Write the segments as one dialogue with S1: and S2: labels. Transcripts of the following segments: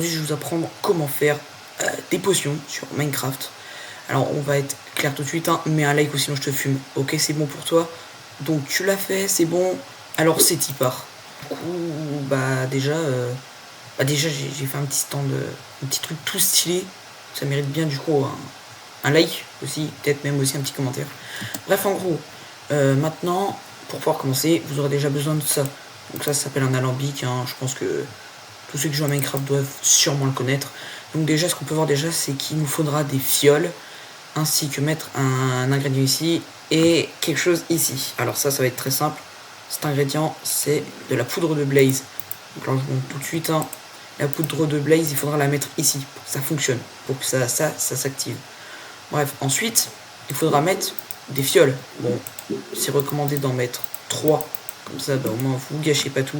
S1: Aujourd'hui, je vais vous apprendre comment faire des potions sur Minecraft. Alors, on va être clair tout de suite, hein, mets un like ou sinon je te fume. Ok, c'est bon pour toi. Donc, tu l'as fait, c'est bon. Alors, c'est y part. Du coup, déjà j'ai fait un petit stand, un petit truc tout stylé. Ça mérite bien, du coup, un like aussi, peut-être même aussi un petit commentaire. Bref, en gros, maintenant, pour pouvoir commencer, vous aurez déjà besoin de ça. Donc, ça s'appelle un alambic, hein. Je pense que tous ceux qui jouent à Minecraft doivent sûrement le connaître. Donc déjà, ce qu'on peut voir déjà, c'est qu'il nous faudra des fioles, ainsi que mettre un ingrédient ici, et quelque chose ici. Alors ça va être très simple. Cet ingrédient, c'est de la poudre de blaze. Donc là, je vous montre tout de suite, hein. La poudre de blaze, il faudra la mettre ici, pour que ça fonctionne, pour que ça s'active. Bref, ensuite, il faudra mettre des fioles. Bon, c'est recommandé d'en mettre 3, comme ça, au moins, vous gâchez pas tout.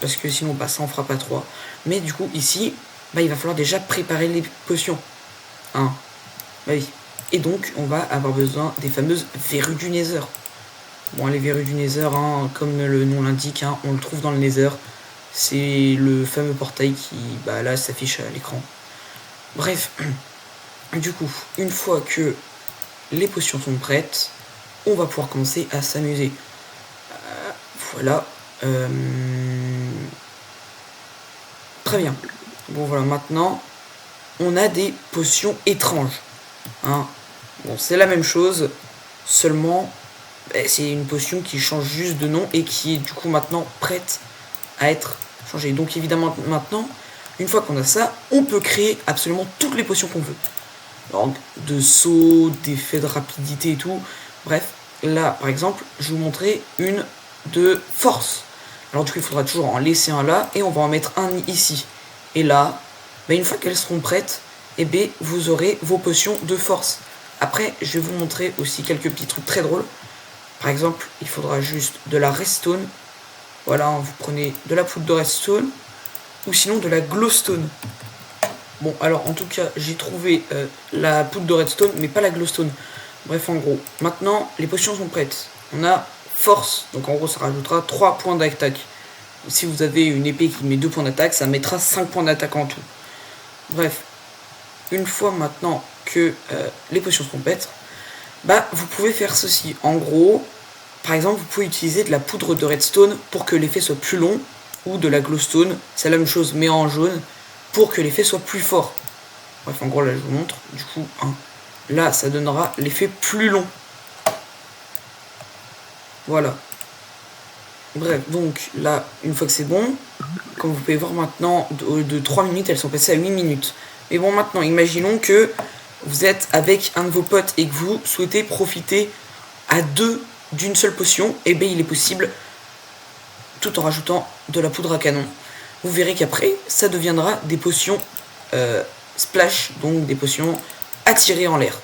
S1: Parce que sinon ça en fera pas 3. Mais du coup ici il va falloir déjà préparer les potions, hein. Oui. Et donc on va avoir besoin des fameuses verrues du Nether. Bon, les verrues du Nether, hein, comme le nom l'indique, hein, on le trouve dans le Nether. C'est le fameux portail qui là s'affiche à l'écran. Bref, du coup une fois que les potions sont prêtes, on va pouvoir commencer à s'amuser. Voilà. Très bien. Bon voilà, maintenant on a des potions étranges, hein. Bon, c'est la même chose, seulement c'est une potion qui change juste de nom et qui est du coup maintenant prête à être changée. Donc évidemment maintenant, une fois qu'on a ça, on peut créer absolument toutes les potions qu'on veut. Donc de saut, d'effets de rapidité et tout. Bref, là par exemple, je vais vous montrer une de force. Alors du coup il faudra toujours en laisser un là et on va en mettre un ici. Et là, une fois qu'elles seront prêtes, vous aurez vos potions de force. Après, je vais vous montrer aussi quelques petits trucs très drôles. Par exemple, il faudra juste de la redstone. Voilà, vous prenez de la poudre de redstone ou sinon de la glowstone. Bon, alors en tout cas, j'ai trouvé la poudre de redstone, mais pas la glowstone. Bref, en gros, maintenant, les potions sont prêtes. On a force, donc en gros, ça rajoutera 3 points d'attaque. Si vous avez une épée qui met 2 points d'attaque, ça mettra 5 points d'attaque en tout. Bref, une fois maintenant que les potions sont prêtes, vous pouvez faire ceci. En gros, par exemple, vous pouvez utiliser de la poudre de redstone pour que l'effet soit plus long, ou de la glowstone, c'est la même chose mais en jaune, pour que l'effet soit plus fort. Bref, en gros, là je vous montre, du coup, là ça donnera l'effet plus long. Voilà. Bref, donc là, une fois que c'est bon, comme vous pouvez voir maintenant, de 3 minutes, elles sont passées à 8 minutes. Mais bon, maintenant, imaginons que vous êtes avec un de vos potes et que vous souhaitez profiter à 2 d'une seule potion. Il est possible, tout en rajoutant de la poudre à canon. Vous verrez qu'après, ça deviendra des potions splash, donc des potions attirées en l'air.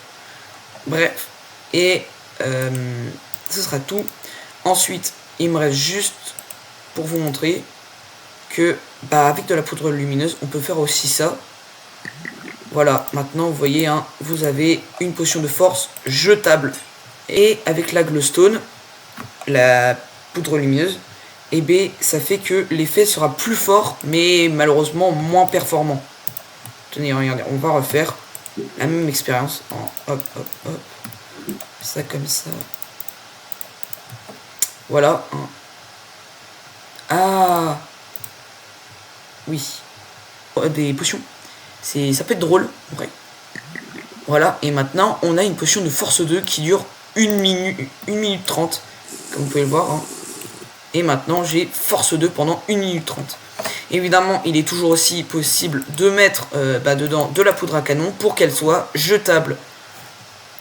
S1: Bref, et ce sera tout. Ensuite, il me reste juste pour vous montrer que avec de la poudre lumineuse, on peut faire aussi ça. Voilà, maintenant vous voyez, hein, vous avez une potion de force jetable. Et avec la glowstone, la poudre lumineuse, ça fait que l'effet sera plus fort, mais malheureusement moins performant. Tenez, regardez, on va refaire la même expérience. Hop, hop, hop. Ça comme ça. Voilà. Ah oui. Des potions. Ça peut être drôle, en vrai. Voilà, et maintenant, on a une potion de force 2 qui dure 1 minute 30, comme vous pouvez le voir, hein. Et maintenant, j'ai force 2 pendant 1 minute 30. Évidemment, il est toujours aussi possible de mettre dedans de la poudre à canon pour qu'elle soit jetable.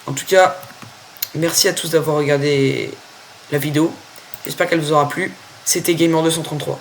S1: En tout cas, merci à tous d'avoir regardé la vidéo. J'espère qu'elle vous aura plu. C'était Gamer233.